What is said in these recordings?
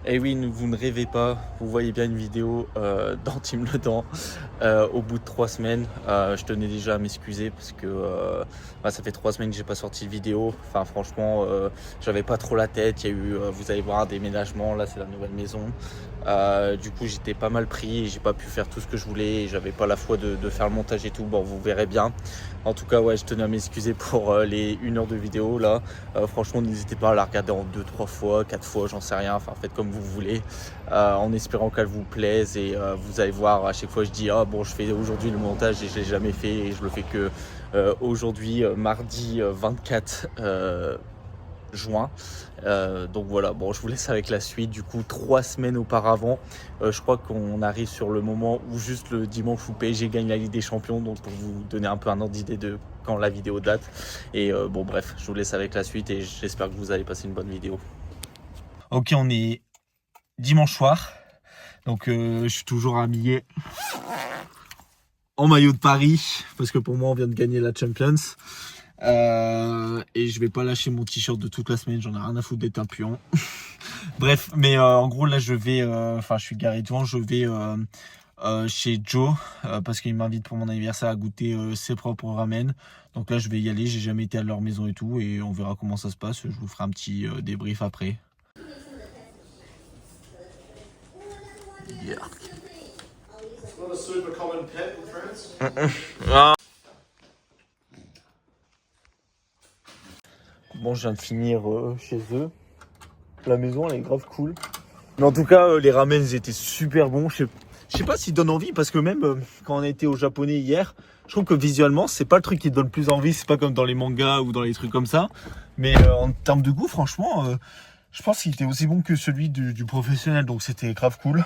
Et oui, vous ne rêvez pas, vous voyez bien une vidéo dans Team Le Temps au bout de 3 semaines. Je tenais déjà à m'excuser parce que ça fait 3 semaines que j'ai pas sorti de vidéo. Enfin franchement, j'avais pas trop la tête. Il y a eu, vous allez voir, un déménagement. Là, c'est la nouvelle maison. Du coup, j'étais pas mal pris et j'ai pas pu faire tout ce que je voulais. Et j'avais pas la foi de faire le montage et tout. Bon, vous verrez bien. En tout cas, ouais, je tenais à m'excuser pour les 1 heure de vidéo là. Franchement, n'hésitez pas à la regarder en 2, 3 fois, 4 fois, j'en sais rien. Enfin, faites comme vous voulez, en espérant qu'elle vous plaise. Et vous allez voir, à chaque fois, je dis ah bon, je fais aujourd'hui le montage et je l'ai jamais fait et je le fais que aujourd'hui, mardi 24 juin. Donc voilà, bon, je vous laisse avec la suite. Du coup, 3 semaines auparavant, je crois qu'on arrive sur le moment où juste le dimanche où PSG gagne la Ligue des Champions. Donc pour vous donner un peu un ordre d'idée de quand la vidéo date. Et bon bref, je vous laisse avec la suite et j'espère que vous allez passer une bonne vidéo. Ok, on est dimanche soir. Donc je suis toujours habillé en maillot de Paris parce que pour moi on vient de gagner la Champions. Et je vais pas lâcher mon t-shirt de toute la semaine, j'en ai rien à foutre d'être un puant. Bref, mais en gros là je vais, je suis garé devant, je vais chez Joe parce qu'il m'invite pour mon anniversaire à goûter ses propres ramen. Donc là je vais y aller, j'ai jamais été à leur maison et tout et on verra comment ça se passe. Je vous ferai un petit débrief après. Yeah. It's not a super common pet in France. Bon, je viens de finir chez eux. La maison, elle est grave cool. Mais en tout cas, les ramen, ils étaient super bons. Je sais pas s'ils donnent envie parce que même quand on a été au japonais hier, je trouve que visuellement, c'est pas le truc qui donne plus envie. C'est pas comme dans les mangas ou dans les trucs comme ça. Mais en termes de goût, franchement, je pense qu'il était aussi bon que celui du professionnel. Donc c'était grave cool.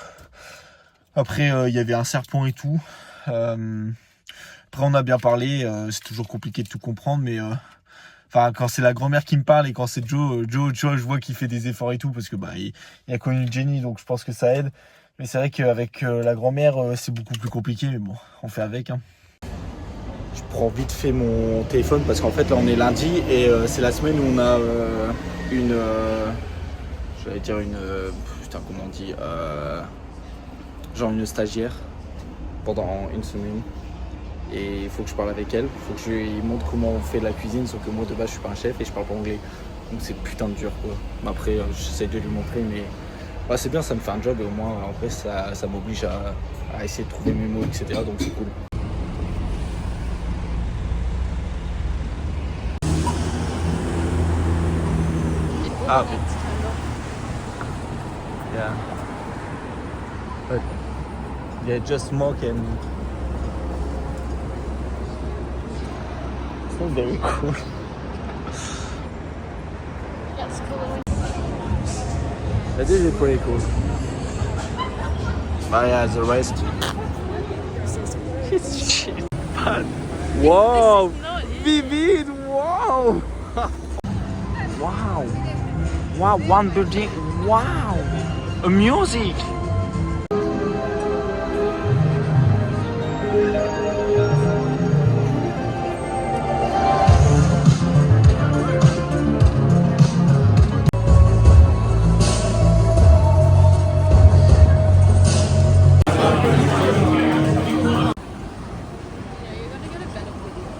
Après, il y avait un serpent et tout. Après, on a bien parlé. C'est toujours compliqué de tout comprendre, mais quand c'est la grand-mère qui me parle et quand c'est Joe, je vois qu'il fait des efforts et tout parce que il a connu Jenny, donc je pense que ça aide. Mais c'est vrai qu'avec la grand-mère, c'est beaucoup plus compliqué. Mais bon, on fait avec. Hein. Je prends vite fait mon téléphone parce qu'en fait là on est lundi et c'est la semaine où on a j'allais dire putain comment on dit, genre une stagiaire pendant une semaine. Et il faut que je parle avec elle, il faut que je lui montre comment on fait la cuisine, sauf que moi de base je suis pas un chef et je parle pas anglais. Donc c'est putain de dur quoi. Mais après j'essaie de lui montrer mais c'est bien, ça me fait un job et au moins en vrai ça m'oblige à essayer de trouver mes mots etc. Donc c'est cool. Ah vite. Yeah. But yeah, just smoke and it's not very cool. That's cool. That is pretty cool. But yeah, the rest. It's shit. But wow, vivid, wow. Wow. Wow, one building. Wow. A music.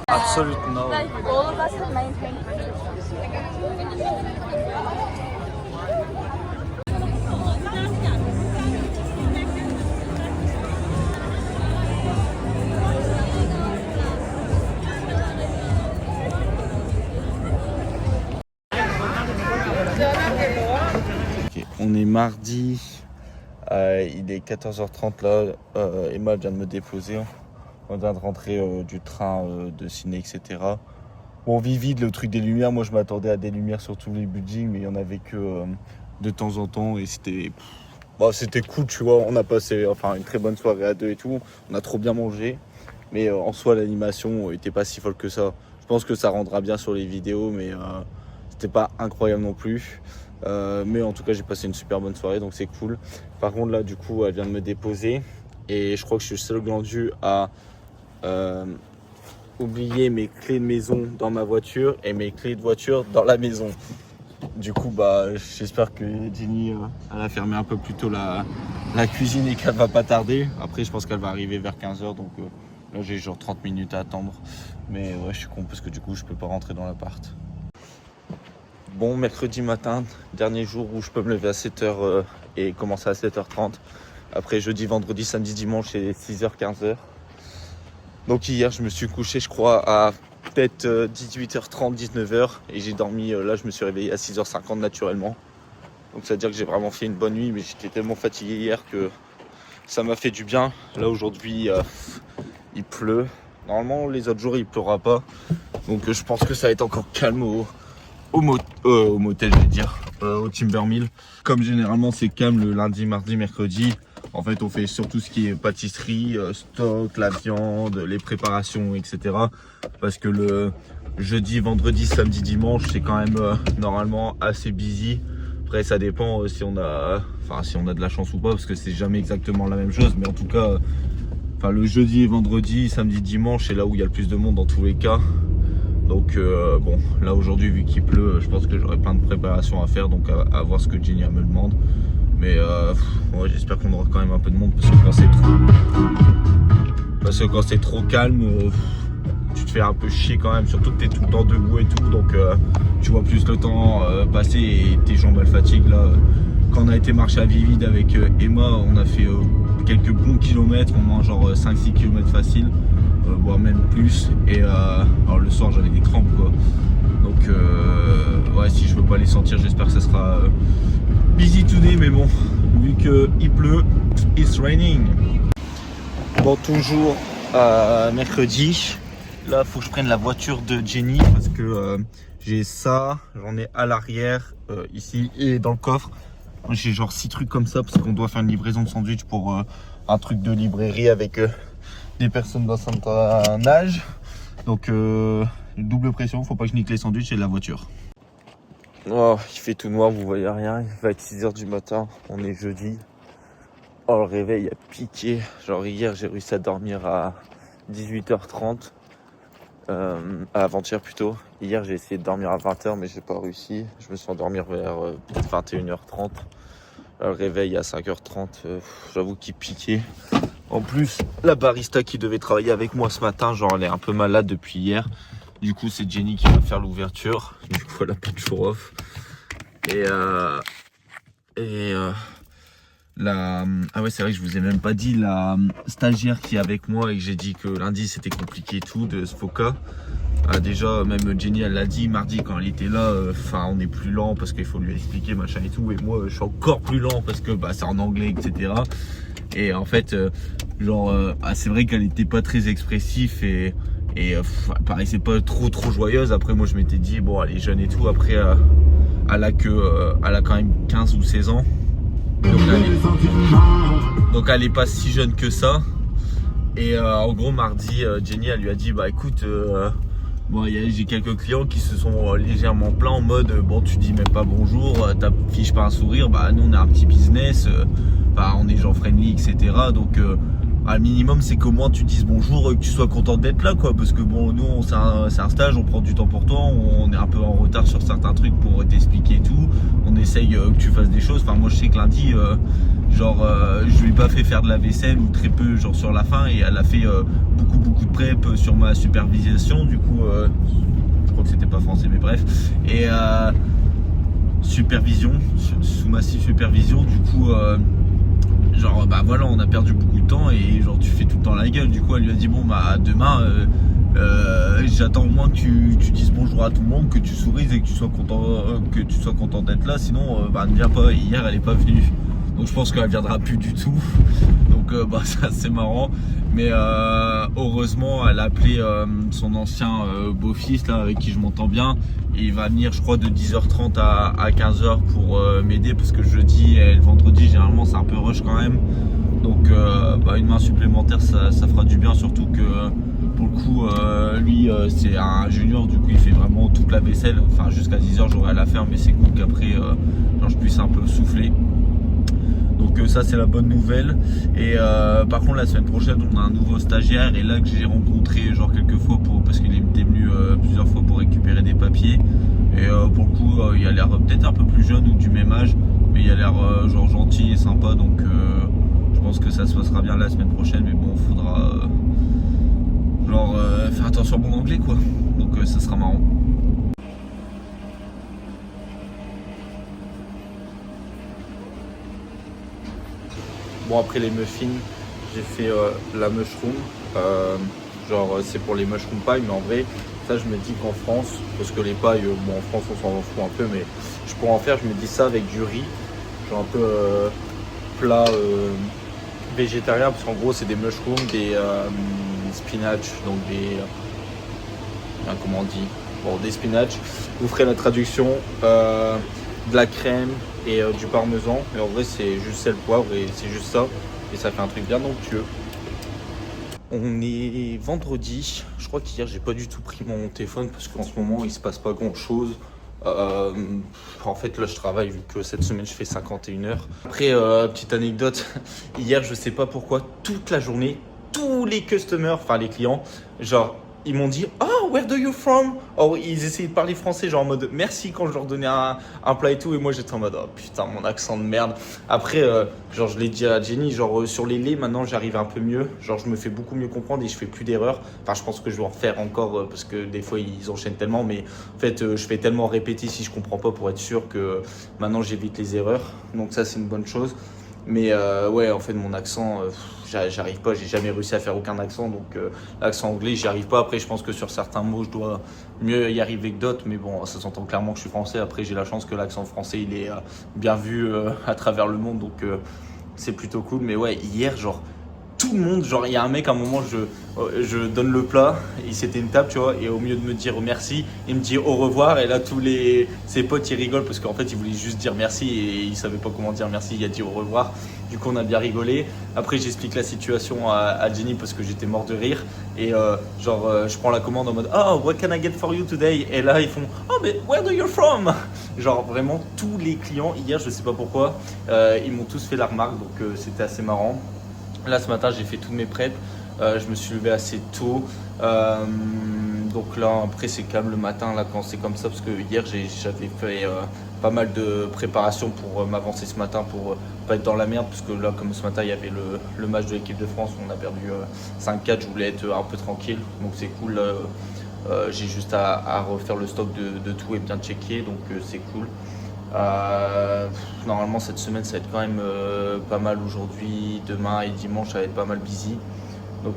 Absolutely no. Like all of us have maintained friendships. Okay, on est mardi, il est 14h30 là, Emma vient de me déposer, on vient de rentrer du train de ciné etc. Bon vivide le truc des lumières, moi je m'attendais à des lumières sur tous les buildings mais il y en avait que de temps en temps et c'était cool tu vois, on a passé une très bonne soirée à deux et tout, on a trop bien mangé mais en soi l'animation était pas si folle que ça. Je pense que ça rendra bien sur les vidéos mais c'était pas incroyable non plus. Mais en tout cas j'ai passé une super bonne soirée donc c'est cool. Par contre là du coup elle vient de me déposer et je crois que je suis le seul glandu à oublier mes clés de maison dans ma voiture et mes clés de voiture dans la maison. Du coup, j'espère que Jenny elle a fermé un peu plus tôt la cuisine et qu'elle va pas tarder. Après, je pense qu'elle va arriver vers 15h, donc là j'ai genre 30 minutes à attendre. Mais ouais, je suis con parce que du coup, je peux pas rentrer dans l'appart. Bon, mercredi matin, dernier jour où je peux me lever à 7h et commencer à 7h30. Après, jeudi, vendredi, samedi, dimanche, c'est 6h, 15h. Donc hier, je me suis couché, je crois, à peut-être 18h30, 19h. Et j'ai dormi, là, je me suis réveillé à 6h50 naturellement. Donc ça veut dire que j'ai vraiment fait une bonne nuit, mais j'étais tellement fatigué hier que ça m'a fait du bien. Là, aujourd'hui, il pleut. Normalement, les autres jours, il pleura pas. Donc je pense que ça va être encore calme au motel, je vais dire, au Timbermill. Comme généralement, c'est calme le lundi, mardi, mercredi. En fait, on fait surtout ce qui est pâtisserie, stock, la viande, les préparations, etc. Parce que le jeudi, vendredi, samedi, dimanche, c'est quand même normalement assez busy. Après, ça dépend si on a de la chance ou pas, parce que c'est jamais exactement la même chose. Mais en tout cas, le jeudi et vendredi, samedi, dimanche, c'est là où il y a le plus de monde dans tous les cas. Donc bon, là aujourd'hui, vu qu'il pleut, je pense que j'aurai plein de préparations à faire. Donc à voir ce que Jenny me demande. Mais ouais, j'espère qu'on aura quand même un peu de monde parce que quand c'est trop calme, tu te fais un peu chier quand même. Surtout que t'es tout le temps debout et tout, donc tu vois plus le temps passer et tes jambes elles fatiguent. Là, quand on a été marcher à Vivid avec Emma, on a fait quelques bons kilomètres, au moins genre 5-6 km facile, voire même plus. Et alors le soir j'avais des crampes quoi. Donc ouais, si je veux pas les sentir, j'espère que ça sera busy today, mais bon, vu qu'il pleut, it's raining. Bon, toujours mercredi. Là, faut que je prenne la voiture de Jenny parce que j'ai ça, j'en ai à l'arrière, ici et dans le coffre. J'ai genre 6 trucs comme ça parce qu'on doit faire une livraison de sandwich pour un truc de librairie avec des personnes d'un certain âge. Donc, double pression, faut pas que je nique les sandwichs et la voiture. Oh, il fait tout noir, vous voyez rien, il va être 6h du matin, on est jeudi. Oh, le réveil a piqué. Genre hier j'ai réussi à dormir à 18h30. Avant-hier plutôt. Hier j'ai essayé de dormir à 20h mais j'ai pas réussi. Je me suis endormi vers 21h30. Le réveil à 5h30, j'avoue qu'il piquait. En plus, la barista qui devait travailler avec moi ce matin, genre elle est un peu malade depuis hier. Du coup, c'est Jenny qui va faire l'ouverture. Du coup, elle a pas de jour off. Ah ouais, c'est vrai que je vous ai même pas dit, la stagiaire qui est avec moi et que j'ai dit que lundi c'était compliqué et tout, de Sfoka. Déjà, même Jenny, elle l'a dit mardi quand elle était là, on est plus lent parce qu'il faut lui expliquer machin et tout. Et moi, je suis encore plus lent parce que c'est en anglais, etc. Et en fait, c'est vrai qu'elle était pas très expressive et elle paraissait pas trop joyeuse. Après moi je m'étais dit bon, elle est jeune et tout, après elle a quand même 15 ou 16 ans, donc elle est pas si jeune que ça. Et en gros mardi, Jenny elle lui a dit écoute, j'ai quelques clients qui se sont légèrement plaints en mode bon, tu dis même pas bonjour, t'affiches pas un sourire, nous on a un petit business, on est gens friendly, etc. Donc un minimum c'est qu'au moins tu dises bonjour, que tu sois content d'être là quoi, parce que bon, nous c'est un stage, on prend du temps pour toi, on est un peu en retard sur certains trucs pour t'expliquer tout, on essaye que tu fasses des choses. Moi je sais que lundi je lui ai pas fait faire de la vaisselle ou très peu sur la fin, et elle a fait beaucoup de prep sur ma supervision. Du coup je crois que c'était pas français mais bref, et supervision, sous ma supervision, du coup on a perdu beaucoup de temps et tu fais tout le temps la gueule. Du coup elle lui a dit bon demain j'attends au moins que tu dises bonjour à tout le monde, que tu souris et que tu sois content d'être là, sinon ne viens pas. Et hier elle est pas venue, donc je pense qu'elle viendra plus du tout. Donc c'est assez marrant, mais heureusement elle a appelé son ancien beau-fils là avec qui je m'entends bien, et il va venir je crois de 10h30 à 15h pour m'aider, parce que jeudi et le vendredi généralement c'est un peu rush quand même. Donc une main supplémentaire ça fera du bien, surtout que pour le coup lui c'est un junior, du coup il fait vraiment toute la vaisselle. Jusqu'à 10h j'aurai à la faire, mais c'est cool qu'après je puisse un peu souffler. Donc ça c'est la bonne nouvelle. Et par contre la semaine prochaine on a un nouveau stagiaire, et là que j'ai rencontré quelques fois parce qu'il était venu plusieurs fois pour récupérer des papiers. Et pour le coup, il a l'air peut-être un peu plus jeune ou du même âge, mais il a l'air genre gentil et sympa, donc je pense que ça se passera bien la semaine prochaine. Mais bon, faudra faire attention à mon anglais, quoi. Donc ça sera marrant. Bon, après les muffins, j'ai fait la mushroom. C'est pour les mushroom pie, mais en vrai, ça je me dis qu'en France, parce que les pailles, bon en France on s'en fout un peu, mais je pourrais en faire, je me dis ça avec du riz, genre un peu plat végétarien, parce qu'en gros c'est des mushrooms, des spinach, donc des... comment on dit, bon, des spinach. Vous ferez la traduction, de la crème et du parmesan, mais en vrai c'est juste sel, poivre et c'est juste ça, et ça fait un truc bien onctueux. On est vendredi, je crois qu'hier j'ai pas du tout pris mon téléphone parce qu'en ce moment il se passe pas grand chose. En fait là je travaille vu que cette semaine je fais 51 heures. Après petite anecdote, hier je sais pas pourquoi toute la journée, tous les customers, enfin les clients, genre ils m'ont dit « Oh, where do you from ?» Oh, ils essayaient de parler français, genre en mode « Merci » quand je leur donnais un plat et tout. Et moi, j'étais en mode « Oh putain, mon accent de merde. » Après, genre je l'ai dit à Jenny, genre sur les laits, maintenant j'arrive un peu mieux. Genre je me fais beaucoup mieux comprendre et je fais plus d'erreurs. Enfin, je pense que je vais en faire encore parce que des fois, ils enchaînent tellement. Mais en fait, je fais tellement répéter si je comprends pas pour être sûr que maintenant, j'évite les erreurs. Donc ça, c'est une bonne chose. Mais ouais, en fait, mon accent, j'arrive pas, j'ai jamais réussi à faire aucun accent. Donc l'accent anglais, j'y arrive pas. Après, je pense que sur certains mots, je dois mieux y arriver que d'autres. Mais bon, ça s'entend clairement que je suis français. Après, j'ai la chance que l'accent français, il est bien vu à travers le monde. Donc c'est plutôt cool. Mais ouais, hier, genre, tout le monde, genre, il y a un mec, à un moment, je donne le plat, c'était une table, tu vois, et au lieu de me dire merci, il me dit au revoir, et là, ses potes, ils rigolent parce qu'en fait, il voulait juste dire merci et il savait pas comment dire merci, il a dit au revoir. Du coup, on a bien rigolé. Après, j'explique la situation à Jenny parce que j'étais mort de rire. Et je prends la commande en mode oh, what can I get for you today? Et là, ils font oh, mais where do you from? Genre, vraiment, tous les clients, hier, je sais pas pourquoi, ils m'ont tous fait la remarque, donc c'était assez marrant. Là, ce matin, j'ai fait toutes mes preps. Je me suis levé assez tôt. Donc là, après, c'est calme le matin là, quand c'est comme ça. Parce que hier, j'avais fait pas mal de préparation pour m'avancer ce matin pour pas être dans la merde. Parce que là, comme ce matin, il y avait le match de l'équipe de France. On a perdu 5-4. Je voulais être un peu tranquille. Donc c'est cool. J'ai juste à refaire le stock de tout et bien checker. Donc c'est cool. Normalement cette semaine ça va être quand même pas mal aujourd'hui, demain et dimanche ça va être pas mal busy, donc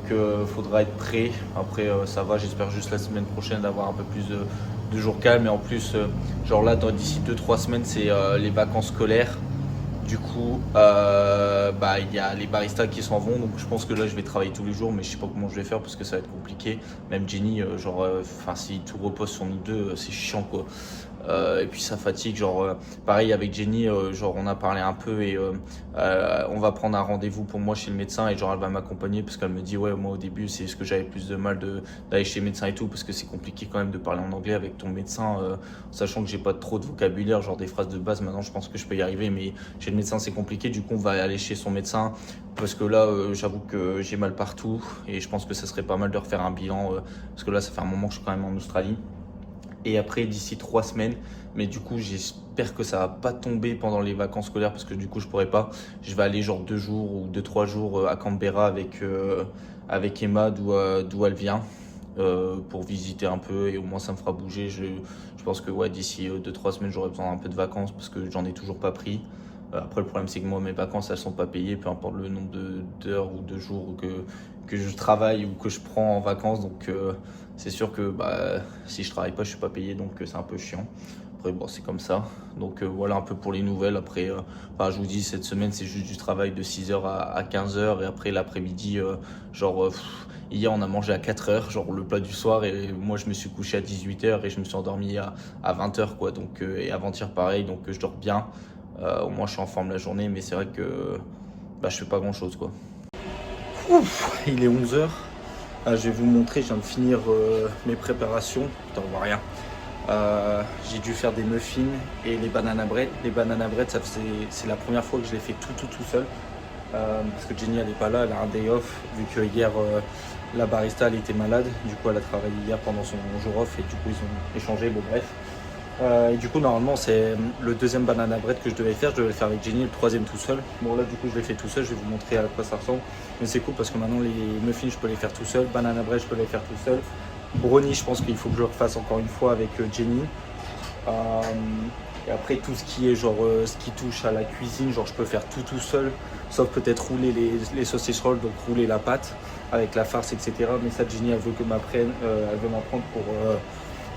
faudra être prêt. Après ça va, j'espère juste la semaine prochaine d'avoir un peu plus de jours calmes, et en plus genre là d'ici 2-3 semaines c'est les vacances scolaires. Du coup, il y a les baristas qui s'en vont, donc je pense que là je vais travailler tous les jours, mais je sais pas comment je vais faire parce que ça va être compliqué. Même Jenny, si tout repose sur nous deux, c'est chiant quoi. Et puis ça fatigue, pareil avec Jenny, on a parlé un peu et on va prendre un rendez-vous pour moi chez le médecin et elle va m'accompagner parce qu'elle me dit ouais, moi au début c'est ce que j'avais plus de mal d'aller chez le médecin et tout, parce que c'est compliqué quand même de parler en anglais avec ton médecin, sachant que j'ai pas trop de vocabulaire, genre des phrases de base. Maintenant je pense que je peux y arriver, mais chez le médecin c'est compliqué. Du coup on va aller chez son médecin parce que là j'avoue que j'ai mal partout et je pense que ça serait pas mal de refaire un bilan parce que là ça fait un moment que je suis quand même en Australie. Et après d'ici 3 semaines, mais du coup j'espère que ça va pas tomber pendant les vacances scolaires parce que du coup je pourrais pas. Je vais aller genre 2 jours ou 2-3 jours à Canberra avec Emma d'où elle vient pour visiter un peu, et au moins ça me fera bouger. Je pense que ouais, d'ici 2-3 semaines j'aurai besoin d'un peu de vacances parce que j'en ai toujours pas pris. Après le problème c'est que moi mes vacances elles sont pas payées, peu importe le nombre d'heures ou de jours que je travaille ou que je prends en vacances, donc c'est sûr que si je travaille pas je suis pas payé, donc c'est un peu chiant. Après bon c'est comme ça, donc voilà un peu pour les nouvelles. Après je vous dis, cette semaine c'est juste du travail de 6h à 15h, et après l'après-midi hier on a mangé à 4h, genre le plat du soir, et moi je me suis couché à 18h et je me suis endormi à 20h quoi, donc et avant-hier pareil, donc je dors bien. Au moins je suis en forme la journée, mais c'est vrai que je fais pas grand chose quoi. Ouf, il est 11h. Je vais vous montrer, je viens de finir mes préparations. Putain, on voit rien. J'ai dû faire des muffins et les banana bread. Les banana bread, c'est la première fois que je les fais tout seul. Parce que Jenny elle est pas là, elle a un day off, vu que hier la barista elle était malade. Du coup elle a travaillé hier pendant son jour off et du coup ils ont échangé, bon bref. Et du coup, normalement, c'est le deuxième banana bread que je devais faire. Je devais le faire avec Jenny, le troisième tout seul. Bon, là, du coup, je l'ai fait tout seul. Je vais vous montrer à quoi ça ressemble. Mais c'est cool parce que maintenant, les muffins, je peux les faire tout seul. Banana bread, je peux les faire tout seul. Brownie, je pense qu'il faut que je le refasse encore une fois avec Jenny. Et après, tout ce qui est genre, ce qui touche à la cuisine, genre, je peux faire tout seul. Sauf peut-être rouler les saucisses rolls, donc rouler la pâte avec la farce, etc. Mais ça, Jenny, elle veut que elle veut m'apprendre pour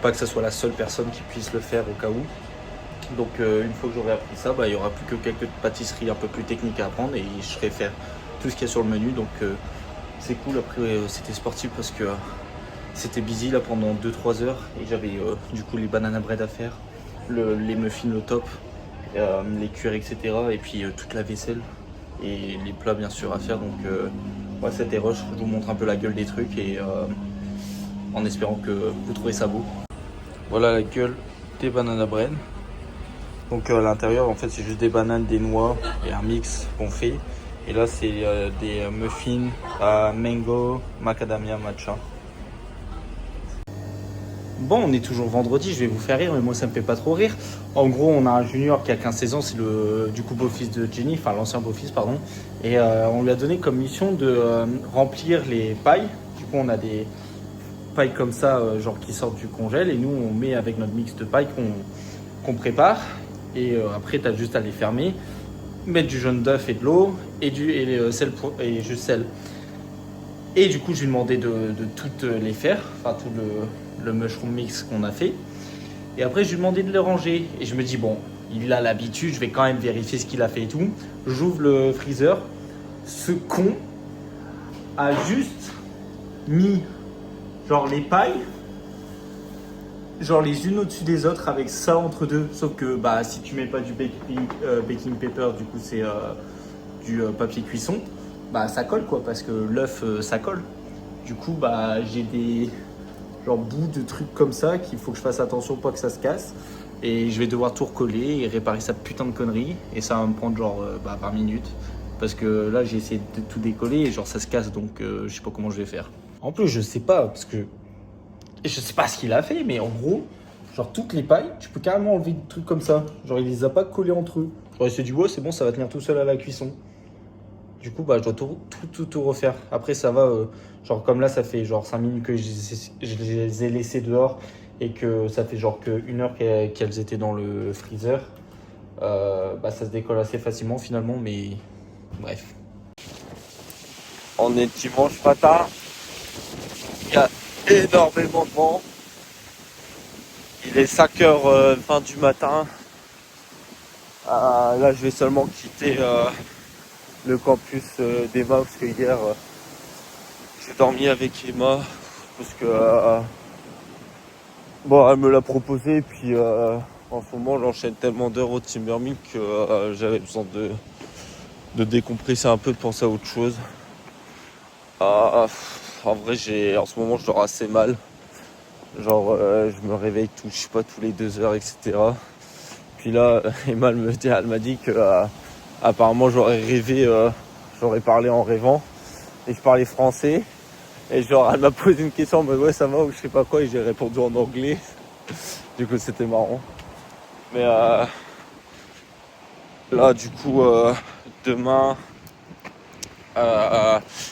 pas que ce soit la seule personne qui puisse le faire au cas où. Donc une fois que j'aurai appris ça, il n'y aura plus que quelques pâtisseries un peu plus techniques à apprendre et je serai faire tout ce qu'il y a sur le menu. Donc c'est cool. Après c'était sportif parce que c'était busy là pendant 2-3 heures et j'avais du coup les banana bread à faire, les muffins au top, les cuirs, etc. Et puis toute la vaisselle et les plats bien sûr à faire. Donc ouais, c'était rush. Je vous montre un peu la gueule des trucs et en espérant que vous trouvez ça beau. Voilà la gueule des banana bread. Donc à l'intérieur en fait c'est juste des bananes, des noix et un mix qu'on fait. Et là c'est des muffins à mango, macadamia, matcha. Bon, on est toujours vendredi, je vais vous faire rire mais moi ça me fait pas trop rire. En gros on a un junior qui a 15-16 ans, c'est le du coup beau-fils de Jenny, enfin l'ancien beau-fils pardon. Et on lui a donné comme mission de remplir les pailles. Du coup on a des pailles comme ça, genre qui sortent du congèle et nous on met avec notre mix de pailles qu'on prépare et après tu as juste à les fermer, mettre du jaune d'œuf et de l'eau et sel et juste sel. Et du coup je lui ai demandé de toutes les faire, enfin tout le mushroom mix qu'on a fait et après je lui ai demandé de les ranger et je me dis bon il a l'habitude, je vais quand même vérifier ce qu'il a fait et tout. J'ouvre le freezer, ce con a juste mis genre les pailles, genre les unes au-dessus des autres avec ça entre deux. Sauf que bah si tu mets pas du baking paper, du coup c'est du papier cuisson, bah ça colle quoi parce que l'œuf ça colle. Du coup bah j'ai des genre bouts de trucs comme ça qu'il faut que je fasse attention pour pas que ça se casse. Et je vais devoir tout recoller et réparer sa putain de connerie. Et ça va me prendre genre 20 minutes. Parce que là j'ai essayé de tout décoller et genre ça se casse donc je sais pas comment je vais faire. En plus, je sais pas, parce que je sais pas ce qu'il a fait, mais en gros, genre toutes les pailles, tu peux carrément enlever des trucs comme ça. Genre, il les a pas collés entre eux. Genre, il s'est dit, ouais, c'est bon, ça va tenir tout seul à la cuisson. Du coup, bah, je dois tout refaire. Après, ça va, genre, comme là, ça fait genre 5 minutes que je les ai laissés dehors et que ça fait genre que 1 heure qu'elles étaient dans le freezer. Bah, ça se décolle assez facilement finalement, mais bref. On est dimanche matin. Il y a énormément de vent. Il est 5h20 du matin. Là, je vais seulement quitter le campus d'Emma parce que hier, j'ai dormi avec Emma parce que bon, elle me l'a proposé. Et puis en ce moment, j'enchaîne tellement d'heures au Timbermill que j'avais besoin de décompresser un peu, de penser à autre chose. En vrai, en ce moment, je dors assez mal. Genre, je me réveille je sais pas, tous les 2 heures, etc. Puis là, Emma, elle m'a dit que apparemment, j'aurais rêvé, j'aurais parlé en rêvant. Et je parlais français. Et genre, elle m'a posé une question en mode ouais, ça va ou je sais pas quoi. Et j'ai répondu en anglais. Du coup, c'était marrant. Mais là, du coup, demain,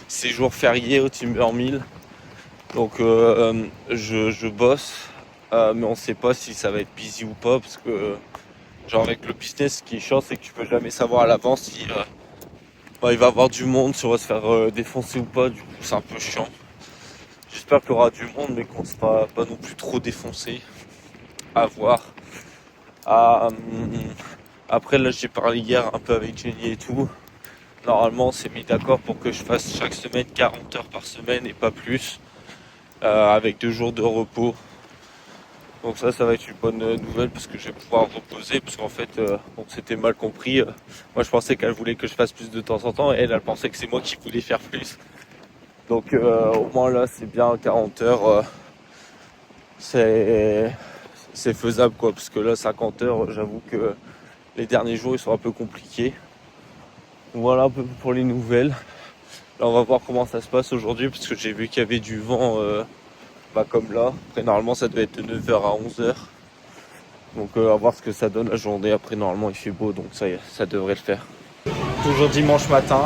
c'est jour férié au Timbermill. Donc je bosse, mais on sait pas si ça va être busy ou pas parce que genre avec le business, ce qui est chiant, c'est que tu peux jamais savoir à l'avance si il va y avoir du monde, si on va se faire défoncer ou pas. Du coup, c'est un peu chiant. J'espère qu'il y aura du monde, mais qu'on sera pas non plus trop défoncé. À voir. Après là, j'ai parlé hier un peu avec Jenny et tout. Normalement, on s'est mis d'accord pour que je fasse chaque semaine 40 heures par semaine et pas plus. Avec 2 jours de repos. Donc ça va être une bonne nouvelle parce que je vais pouvoir reposer parce qu'en fait on s'était mal compris. Moi je pensais qu'elle voulait que je fasse plus de temps en temps et elle pensait que c'est moi qui voulais faire plus. Donc au moins là c'est bien 40 heures. C'est faisable quoi parce que là 50 heures j'avoue que les derniers jours ils sont un peu compliqués. Donc, voilà un peu pour les nouvelles. Là on va voir comment ça se passe aujourd'hui parce que j'ai vu qu'il y avait du vent comme là. Après normalement ça devait être de 9h à 11h. Donc à voir ce que ça donne la journée. Après normalement il fait beau donc ça devrait le faire. Toujours dimanche matin.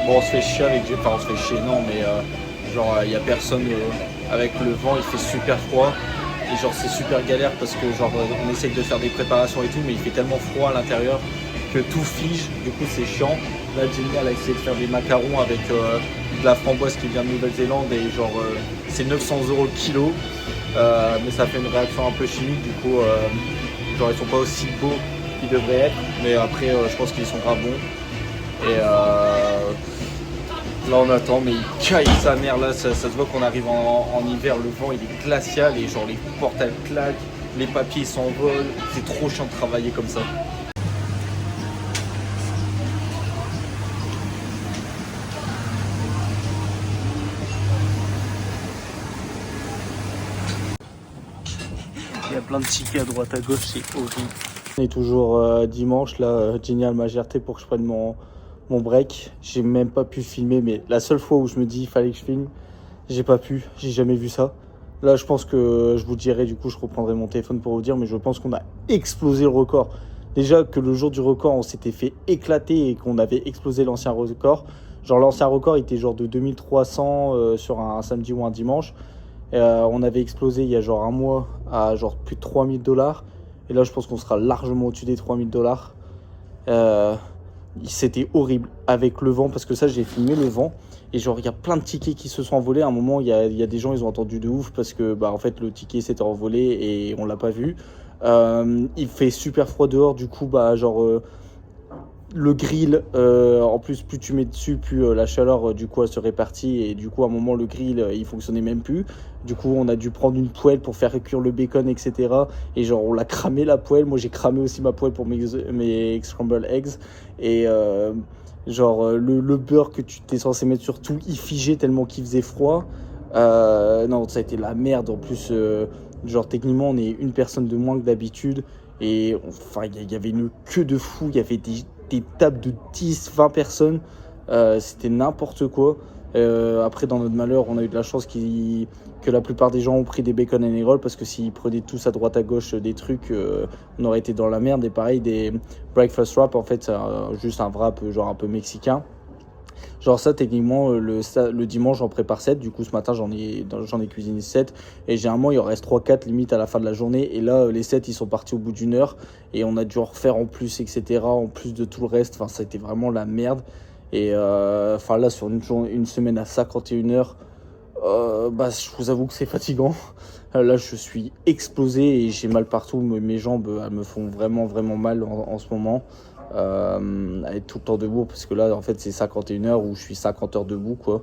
Bon on se fait chier avec enfin on se fait chier non mais genre il y a personne avec le vent, il fait super froid. Et genre c'est super galère parce que genre on essaye de faire des préparations et tout mais il fait tellement froid à l'intérieur que tout fige, du coup c'est chiant. Là Jenny elle a essayé de faire des macarons avec de la framboise qui vient de Nouvelle-Zélande et genre c'est 900 € le kilo. Mais ça fait une réaction un peu chimique, du coup genre ils sont pas aussi beaux qu'ils devraient être, mais après je pense qu'ils sont grave bons. Et là on attend, mais il caille sa mère, là ça se voit qu'on arrive en hiver, le vent il est glacial et genre les portes elles claquent, les papiers s'envolent, c'est trop chiant de travailler comme ça. Il y a plein de tickets à droite à gauche, c'est horrible. On est toujours dimanche, là, Génial m'a GRT pour que je prenne mon break. J'ai même pas pu filmer, mais la seule fois où je me dis il fallait que je filme, j'ai pas pu, j'ai jamais vu ça. Là, je pense que je vous dirai, du coup, je reprendrai mon téléphone pour vous dire, mais je pense qu'on a explosé le record. Déjà que le jour du record, on s'était fait éclater et qu'on avait explosé l'ancien record. Genre, l'ancien record était genre de 2300 sur un samedi ou un dimanche. On avait explosé il y a genre un mois à genre plus de 3000 $. Et là, je pense qu'on sera largement au-dessus des 3000 $. C'était horrible avec le vent parce que ça, j'ai filmé le vent. Et genre, il y a plein de tickets qui se sont envolés. À un moment, il y a des gens, ils ont entendu de ouf parce que, bah, en fait, le ticket s'était envolé et on l'a pas vu. Il fait super froid dehors, du coup, bah, genre, le grill, en plus, plus tu mets dessus, plus la chaleur, du coup, elle se répartit. Et du coup, à un moment, le grill, il fonctionnait même plus. Du coup, on a dû prendre une poêle pour faire cuire le bacon, etc. Et genre, on l'a cramé la poêle. Moi, j'ai cramé aussi ma poêle pour mes scrambled eggs. Et genre, le beurre que tu t'es censé mettre sur tout, il figeait tellement qu'il faisait froid. Non, ça a été la merde. En plus, genre, techniquement, on est une personne de moins que d'habitude. Et enfin, il y avait une queue de fou. Il y avait des tables de 10, 20 personnes. C'était n'importe quoi. Après, dans notre malheur, on a eu de la chance que la plupart des gens ont pris des bacon and egg rolls parce que s'ils prenaient tous à droite à gauche des trucs, on aurait été dans la merde. Et pareil, des breakfast wrap, en fait, c'est juste un wrap genre un peu mexicain. Genre ça, techniquement, le dimanche, j'en prépare 7. Du coup, ce matin, j'en ai cuisiné 7. Et généralement, il en reste 3-4 limite à la fin de la journée. Et là, les 7, ils sont partis au bout d'une heure. Et on a dû en refaire en plus, etc. En plus de tout le reste. Enfin, ça a été vraiment la merde. Et enfin là, sur une semaine à 51 heures, bah, je vous avoue que c'est fatigant. Là, je suis explosé et j'ai mal partout. Mes jambes, elles me font vraiment, vraiment mal en ce moment. Être tout le temps debout parce que là en fait c'est 51 heures où je suis 50 heures debout quoi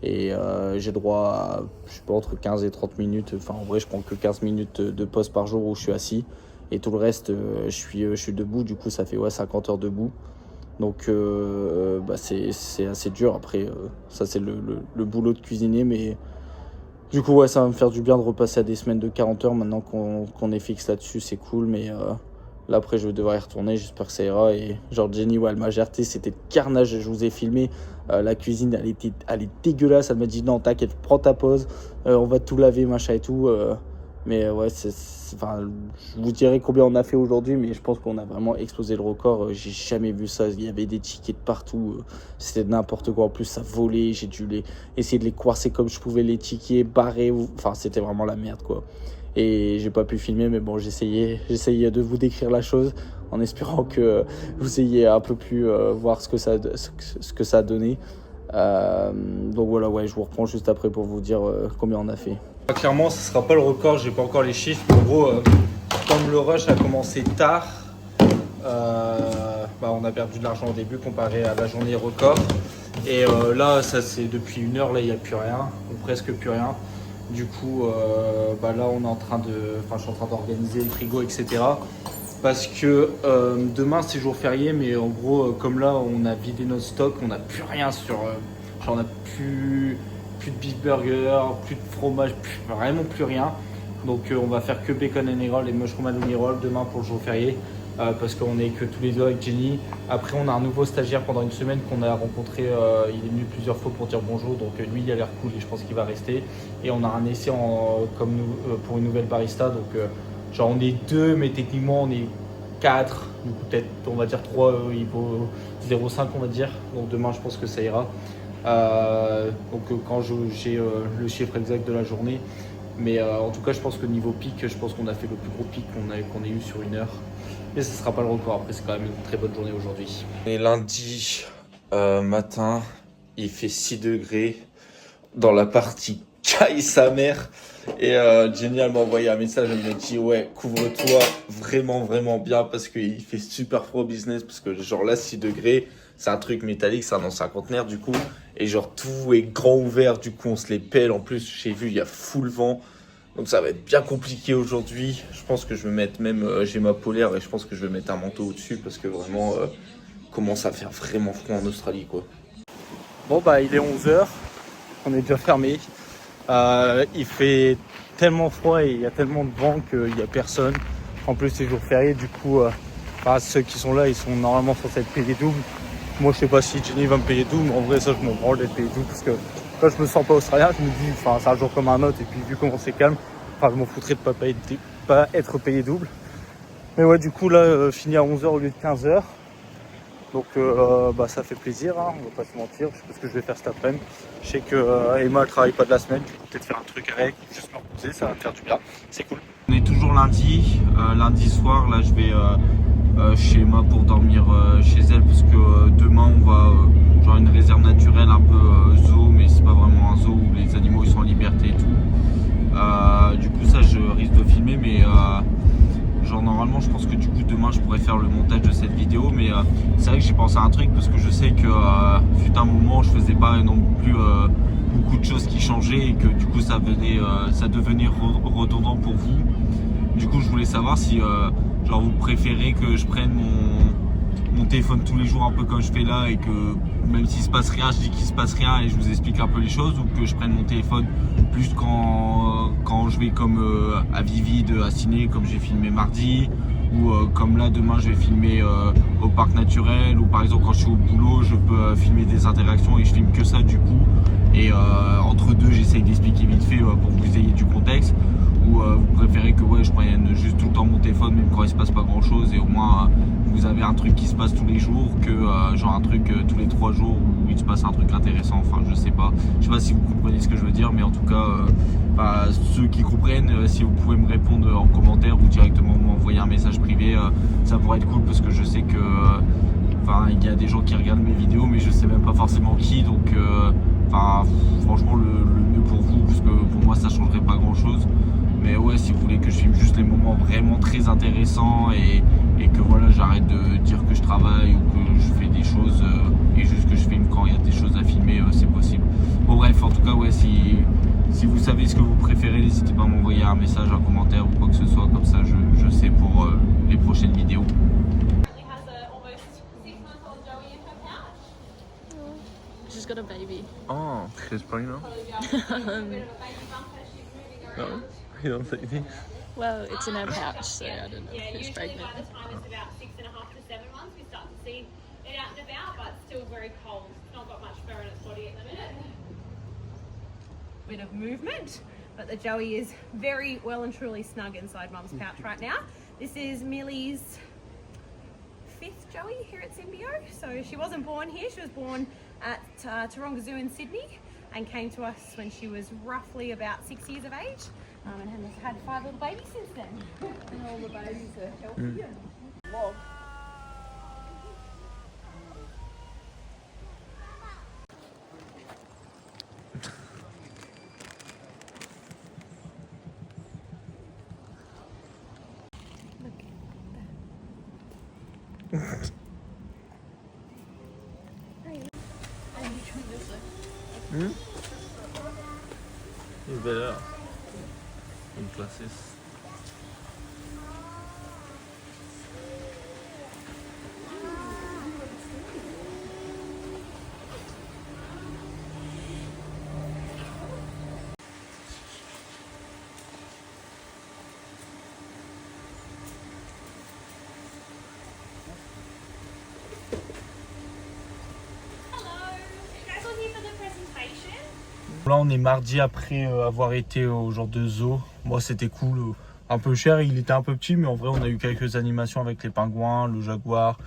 et j'ai droit à je sais pas entre 15 et 30 minutes, enfin en vrai je prends que 15 minutes de pause par jour où je suis assis et tout le reste je suis debout, du coup ça fait 50 heures debout donc bah, c'est assez dur. Après ça c'est le boulot de cuisiner, mais du coup ça va me faire du bien de repasser à des semaines de 40 heures maintenant qu'on est fixe là-dessus, c'est cool. Mais là, après, je vais devoir y retourner. J'espère que ça ira. Et genre, Jenny, ouais, elle m'a GRT. C'était carnage. Je vous ai filmé. La cuisine, elle est dégueulasse. Elle m'a dit non, t'inquiète, prends ta pause. On va tout laver, machin et tout. Mais ouais, enfin, je vous dirai combien on a fait aujourd'hui. Mais je pense qu'on a vraiment explosé le record. J'ai jamais vu ça. Il y avait des tickets de partout. C'était n'importe quoi. En plus, ça volait. J'ai dû essayer de les coincer comme je pouvais, les tickets, barrer. Enfin, c'était vraiment la merde, quoi. Et j'ai pas pu filmer, mais bon, j'essayais de vous décrire la chose en espérant que vous ayez un peu pu voir ce que ça a donné. Donc voilà, ouais, je vous reprends juste après pour vous dire combien on a fait. Clairement, ce sera pas le record, j'ai pas encore les chiffres. En gros, comme le rush a commencé tard, bah, on a perdu de l'argent au début comparé à la journée record. Et là, ça c'est depuis une heure, là il n'y a plus rien, ou presque plus rien. Du coup, bah là, on est en train je suis en train d'organiser le frigo, etc. Parce que demain, c'est jour férié, mais en gros, comme là, on a vidé notre stock, on n'a plus rien sur. Genre, on n'a plus de beef burger, plus de fromage, vraiment plus rien. Donc, on va faire que bacon and egg roll et mushroom halloumi roll demain pour le jour férié. Parce qu'on est que tous les deux avec Jenny. Après, on a un nouveau stagiaire pendant une semaine qu'on a rencontré. Il est venu plusieurs fois pour dire bonjour. Donc, lui, il a l'air cool et je pense qu'il va rester. Et on a un essai comme nous, pour une nouvelle barista. Donc, Genre on est 2, mais techniquement on est 4. Du coup peut-être on va dire 3, il vaut 0,5 on va dire. Donc demain je pense que ça ira. Quand j'ai le chiffre exact de la journée. Mais en tout cas je pense que niveau pic, je pense qu'on a fait le plus gros pic qu'on ait eu sur une heure. Mais ce ne sera pas le record. Après c'est quand même une très bonne journée aujourd'hui. Et lundi matin, il fait 6 degrés dans la partie caille sa mère. Et Jenny elle m'a envoyé un message, elle m'a dit ouais couvre-toi vraiment vraiment bien parce qu'il fait super froid au business, parce que genre là 6 degrés c'est un truc métallique, c'est un ancien conteneur du coup, et genre tout est grand ouvert, du coup on se les pèle, en plus j'ai vu il y a full vent, donc ça va être bien compliqué aujourd'hui. Je pense que je vais mettre même, j'ai ma polaire et je pense que je vais mettre un manteau au-dessus parce que vraiment commence à faire vraiment froid en Australie quoi. Bon bah il est 11h, on est déjà fermé. Il fait tellement froid et il y a tellement de vent qu'il n'y a personne. En plus c'est jour férié, du coup ceux qui sont là ils sont normalement censés être payés double. Moi je sais pas si Jenny va me payer double, mais en vrai ça je m'en branle d'être payé double parce que quand je me sens pas australien, je me dis c'est un jour comme un autre, et puis vu comment c'est calme, je m'en foutrais de pas être payé double. Mais ouais du coup là fini à 11h au lieu de 15h. Donc ça fait plaisir, hein, on va pas se mentir. Je sais pas ce que je vais faire cet après-midi. Je sais que Emma elle travaille pas de la semaine, du coup peut-être faire un truc avec, juste me reposer, ça va me faire du bien, c'est cool. On est toujours lundi, lundi soir, là je vais chez Emma pour dormir chez elle parce que demain on va genre une réserve naturelle un peu zoo, mais c'est pas vraiment un zoo où les animaux ils sont en liberté et tout. Du coup ça je risque de filmer, mais genre normalement je pense que du coup demain je pourrais faire le montage de cette vidéo, mais c'est vrai que j'ai pensé à un truc parce que je sais que fut un moment je faisais pas non plus beaucoup de choses qui changeaient et que du coup ça devenait redondant pour vous. Du coup je voulais savoir si genre vous préférez que je prenne mon téléphone tous les jours un peu comme je fais là, et que même s'il se passe rien je dis qu'il se passe rien et je vous explique un peu les choses, ou que je prenne mon téléphone plus quand je vais comme à Vivid, à Ciné comme j'ai filmé mardi, ou comme là demain je vais filmer au parc naturel, ou par exemple quand je suis au boulot je peux filmer des interactions et je filme que ça du coup, et entre deux j'essaye d'expliquer vite fait pour que vous ayez du contexte. Ou vous préférez que je prenne juste tout le temps mon téléphone même quand il se passe pas grand chose, et au moins vous avez un truc qui se passe tous les jours que genre un truc tous les 3 jours où il se passe un truc intéressant. Enfin je sais pas si vous comprenez ce que je veux dire, mais en tout cas ceux qui comprennent, si vous pouvez me répondre en commentaire ou directement m'envoyer un message privé, ça pourrait être cool parce que je sais que il y a des gens qui regardent mes vidéos mais je sais même pas forcément qui, donc franchement le mieux pour vous, parce que pour moi ça changerait pas grand chose. Mais ouais, si vous voulez que je filme juste les moments vraiment très intéressants et que voilà j'arrête de dire que je travaille ou que je fais des choses et juste que je filme quand il y a des choses à filmer, c'est possible. Bon bref, en tout cas si vous savez ce que vous préférez, n'hésitez pas à m'envoyer un message, un commentaire ou quoi que ce soit, comme ça je sais pour les prochaines vidéos. She's got a baby. Oh, she's pregnant? No, you don't think this? Well, it's in her pouch, so I don't know if she's pregnant. By the time it's about 6.5 to 7 months, we start to see it out and about, but it's still very cold. It's not got much fur in its body at the minute. Bit of movement, but the Joey is very well and truly snug inside Mum's pouch right now. This is Millie's 5th Joey here at Symbio. So she wasn't born here, she was born at Taronga Zoo in Sydney and came to us when she was roughly about 6 years of age, and has had 5 little babies since then. And all the babies are healthy and long. It's better in classes. Là on est mardi après avoir été au genre de zoo. Moi c'était cool. un peu cher. Il était un peu petit, mais en vrai, on a eu quelques animations avec les pingouins, le jaguar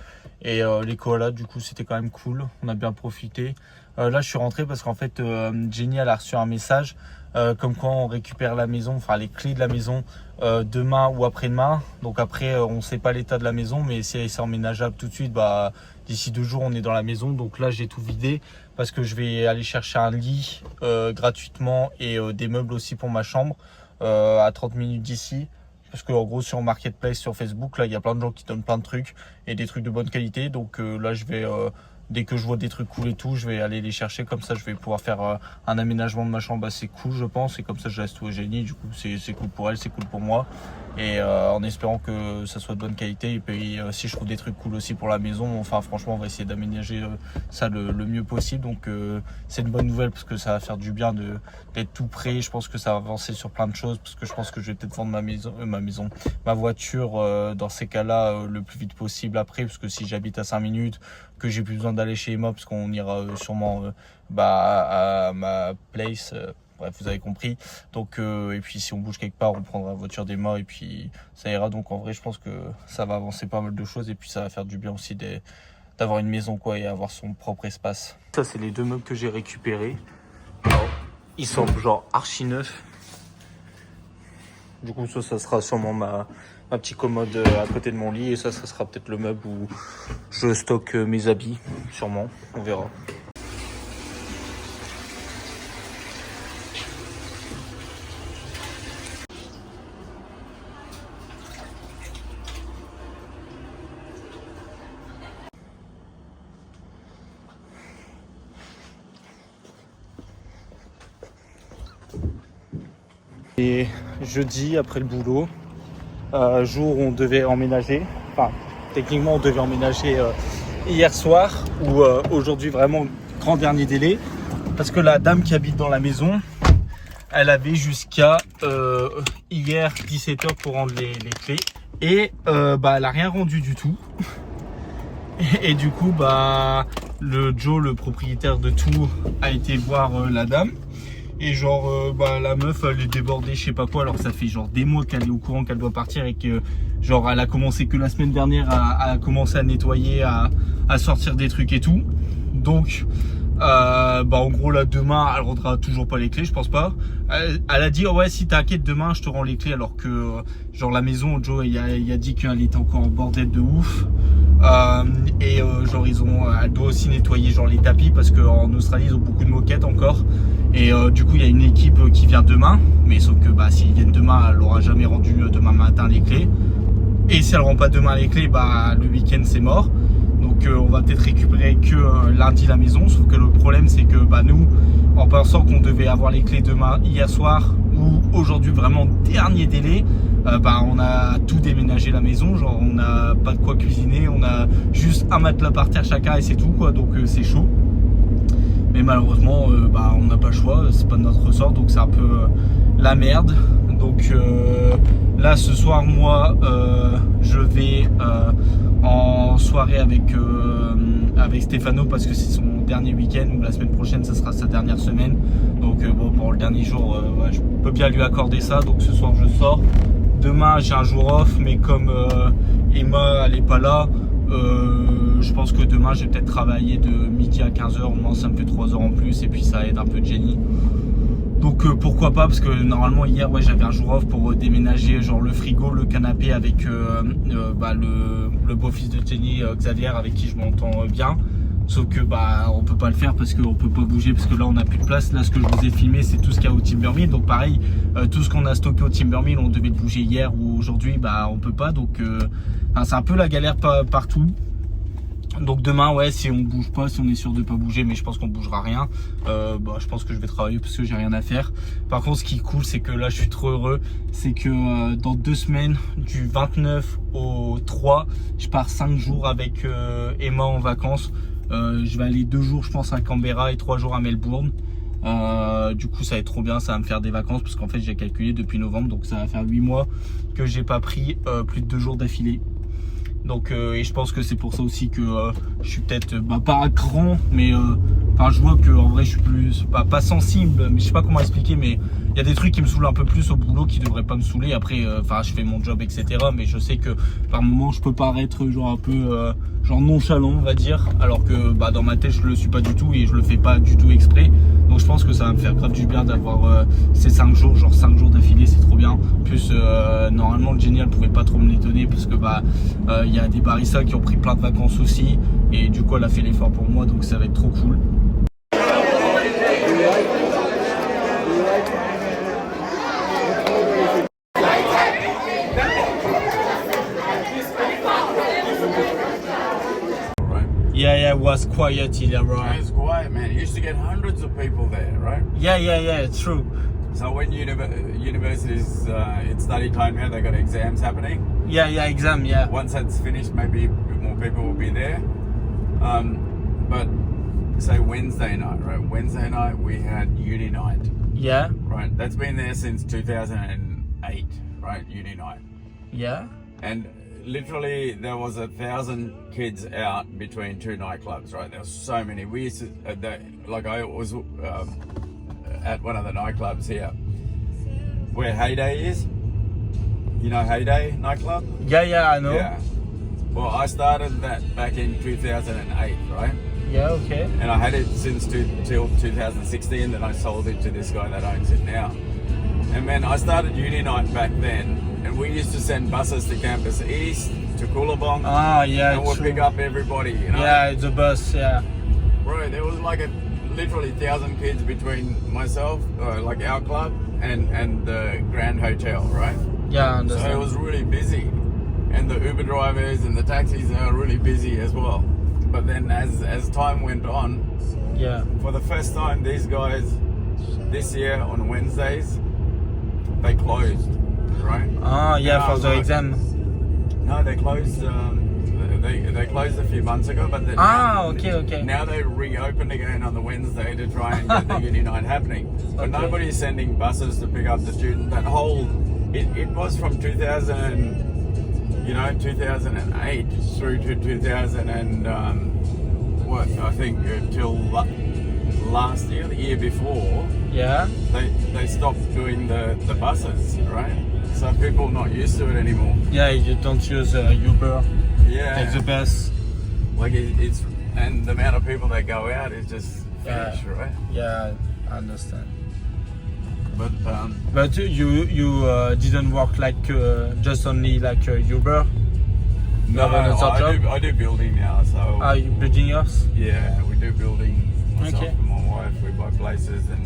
et les koalas. Du coup, c'était quand même cool. On a bien profité. Là, je suis rentré parce qu'en fait, Jenny, elle a reçu un message comme quoi on récupère la maison, enfin les clés de la maison demain ou après-demain. Donc après, on ne sait pas l'état de la maison, mais si c'est emménageable tout de suite, bah d'ici 2 jours, on est dans la maison. Donc là, j'ai tout vidé parce que je vais aller chercher un lit gratuitement et des meubles aussi pour ma chambre à 30 minutes d'ici. Parce qu'en gros, sur Marketplace, sur Facebook, là, il y a plein de gens qui donnent plein de trucs et des trucs de bonne qualité. Donc là, je vais, dès que je vois des trucs cool et tout, je vais aller les chercher. Comme ça, je vais pouvoir faire un aménagement de ma chambre assez cool, je pense. Et comme ça, je laisse tout au Génie. Du coup, c'est cool pour elle, c'est cool pour moi. Et en espérant que ça soit de bonne qualité. Et puis, si je trouve des trucs cool aussi pour la maison, enfin, franchement, on va essayer d'aménager ça le mieux possible. Donc, c'est une bonne nouvelle parce que ça va faire du bien d'être tout prêt. Je pense que ça va avancer sur plein de choses parce que je pense que je vais peut-être vendre ma voiture dans ces cas-là le plus vite possible après. Parce que si j'habite à 5 minutes, que j'ai plus besoin d'aller chez Emma parce qu'on ira sûrement à ma place. Bref, vous avez compris. Donc, et puis si on bouge quelque part, on prendra la voiture d'Emma et puis ça ira. Donc en vrai, je pense que ça va avancer pas mal de choses et puis ça va faire du bien aussi d'avoir une maison quoi et avoir son propre espace. Ça, c'est les 2 meubles que j'ai récupérés. Alors, ils sont genre archi neufs. Du coup, ça sera sûrement ma petite commode à côté de mon lit et ça sera peut-être le meuble où je stocke mes habits, sûrement. On verra. Et jeudi après le boulot, jour où on devait emménager, enfin techniquement on devait emménager hier soir ou aujourd'hui vraiment grand dernier délai parce que la dame qui habite dans la maison, elle avait jusqu'à hier 17h pour rendre les clés et elle a rien rendu du tout et du coup le Joe, le propriétaire de tout, a été voir la dame. Et genre la meuf elle est débordée je sais pas quoi alors que ça fait genre des mois qu'elle est au courant qu'elle doit partir et que genre elle a commencé que la semaine dernière à commencer à nettoyer, à sortir des trucs et tout. Donc en gros là demain elle rendra toujours pas les clés, je pense pas. Elle a dit ouais si t'inquiète demain je te rends les clés alors que genre la maison Joe il a dit qu'elle était encore en bordel de ouf. Genre elle doit aussi nettoyer genre les tapis parce qu'en Australie ils ont beaucoup de moquettes encore et du coup il y a une équipe qui vient demain mais sauf que s'ils viennent demain elle aura jamais rendu demain matin les clés et si elle rend pas demain les clés le week-end c'est mort. Donc on va peut-être récupérer que lundi la maison, sauf que le problème c'est que nous, en pensant qu'on devait avoir les clés demain, hier soir ou aujourd'hui vraiment dernier délai, on a tout déménagé la maison, genre on n'a pas de quoi cuisiner, on a juste un matelas par terre chacun et c'est tout quoi, donc c'est chaud. Mais malheureusement on n'a pas le choix, c'est pas de notre ressort donc c'est un peu la merde. Donc là ce soir moi je vais en soirée avec Stéphano parce que c'est son dernier week-end ou la semaine prochaine ça sera sa dernière semaine. Donc pour le dernier jour je peux bien lui accorder ça. Donc ce soir je sors. Demain j'ai un jour off mais comme Emma elle est pas là, je pense que demain je vais peut-être travailler de midi à 15h, au moins ça me fait 3 heures en plus et puis ça aide un peu Jenny. Donc pourquoi pas parce que normalement hier j'avais un jour off pour déménager genre le frigo, le canapé avec le beau-fils de Jenny, Xavier, avec qui je m'entends bien. Sauf que on peut pas le faire parce qu'on peut pas bouger parce que là on a plus de place. Là ce que je vous ai filmé c'est tout ce qu'il y a au Timbermill. Donc pareil tout ce qu'on a stocké au Timbermill on devait le bouger hier ou aujourd'hui on peut pas. Donc c'est un peu la galère partout. Donc demain si on bouge pas, si on est sûr de pas bouger, mais je pense qu'on bougera rien, je pense que je vais travailler parce que j'ai rien à faire. Par contre ce qui est cool c'est que là je suis trop heureux, c'est que dans 2 semaines du 29 au 3 je pars 5 jours avec Emma en vacances. Je vais aller 2 jours je pense à Canberra et 3 jours à Melbourne. Du coup ça va être trop bien, ça va me faire des vacances parce qu'en fait j'ai calculé depuis novembre, donc ça va faire 8 mois que j'ai pas pris plus de 2 jours d'affilée. Donc et je pense que c'est pour ça aussi que je suis peut-être pas à cran mais Enfin, je vois que en vrai, je suis plus pas sensible, mais je sais pas comment expliquer, mais il y a des trucs qui me saoulent un peu plus au boulot qui devraient pas me saouler. Après, enfin, je fais mon job, etc. Mais je sais que par moment, je peux paraître genre un peu genre nonchalant, on va dire, alors que bah dans ma tête, je le suis pas du tout et je le fais pas du tout exprès. Donc, je pense que ça va me faire grave du bien d'avoir ces 5 jours, genre 5 jours d'affilée, c'est trop bien. En plus, normalement, le génial pouvait pas trop me l'étonner parce que bah il y a des baristas qui ont pris plein de vacances aussi et du coup, elle a fait l'effort pour moi, donc ça va être trop cool. Yeah, it was quiet, right? It's quiet, man. You used to get hundreds of people there, right? Yeah, true. So when universities, it's study time now, they got exams happening. Yeah, exam, yeah. Once that's finished, maybe a bit more people will be there. But say Wednesday night, right? Wednesday night we had uni night, Yeah, right? That's been there since 2008, right? Uni night. yeah. And literally there was 1,000 kids out between 2 nightclubs, right? There was so many. We used to, like I was at one of the nightclubs here where Heyday is. You know Heyday nightclub? Yeah, I know. Yeah. Well, I started that back in 2008, right? Yeah, okay. And I had it since till 2016, then I sold it to this guy that owns it now. And man, I started uni night back then, and we used to send buses to Campus East, to Coolabong, Ah, yeah, and we'll true. pick up everybody, you know? Yeah, it's a bus, yeah. Bro, there was like literally 1,000 kids between myself, like our club, and the Grand Hotel, right? Yeah, I So understand. it was really busy. And the Uber drivers and the taxis are really busy as well. But then as time went on, Yeah. for the first time, these guys, this year on Wednesdays, they closed, right? Ah, yeah, And I for was the like- exam. No, they closed. They closed a few months ago, but then Ah, okay. now they reopened again on the Wednesday to try and get the uni night happening. But Okay. nobody's sending buses to pick up the student. That whole it was from 2008 through to 2000 and what I think till last year, the year before, Yeah. they stopped doing the buses, right? So people not used to it anymore. Yeah, you don't use Uber. Yeah, Take the bus. like it's and the amount of people that go out is just Yeah. finished, right? Yeah, I understand. But But you didn't work like just only like Uber? no, have another job? I do building now, so Are you building yours? yeah, we do building. Myself Okay. and my wife, we buy places, and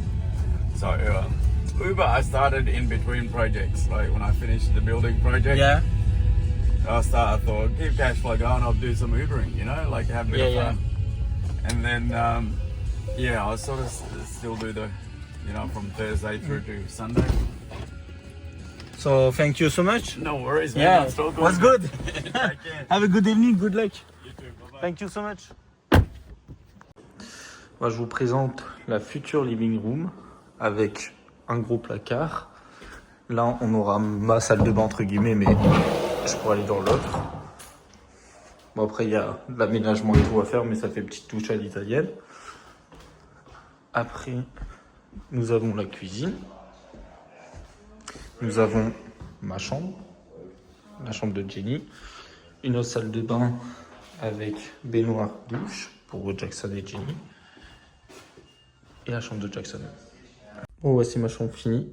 so Uber. I started in between projects. Like when I finished the building project, Yeah. I thought keep cash flow going. I'll do some Ubering, you know, like have a bit of Yeah, fun. And then I sort of still do the, from Thursday through to Sunday. So thank you so much. No worries, man. Yeah, It's all good. was good. Take care. Have a good evening, good luck. You too. Bye-bye. Thank you so much. Moi, je vous présente la future living room avec un gros placard. Là, on aura ma salle de bain entre guillemets, mais je pourrais aller dans l'autre. Bon, après, il y a de l'aménagement et tout à faire, mais ça fait petite touche à l'italienne. Après, nous avons la cuisine. Nous avons ma chambre, la chambre de Jenny. Une autre salle de bain avec baignoire douche pour Jackson et Jenny. Et la chambre de Jackson. Bon, voici ma chambre finie.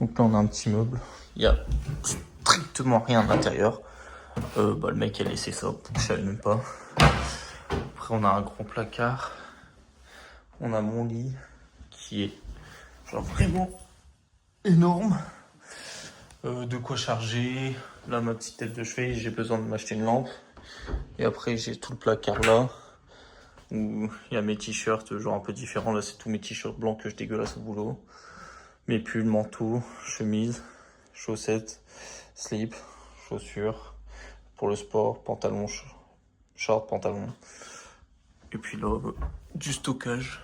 Donc là, on a un petit meuble. Il y a strictement rien à l'intérieur. Le mec a laissé ça, je savais même pas. Après, on a un grand placard. On a mon lit qui est genre vraiment énorme. De quoi charger. Là, ma petite tête de chevet, j'ai besoin de m'acheter une lampe. Et après, j'ai tout le placard là. Où il y a mes t-shirts, genre un peu différents. Là, c'est tous mes t-shirts blancs que je dégueulasse au boulot. Mes pulls, manteaux, chemises, chaussettes, slip, chaussures. Pour le sport, pantalon, short, pantalon. Et puis là, du stockage.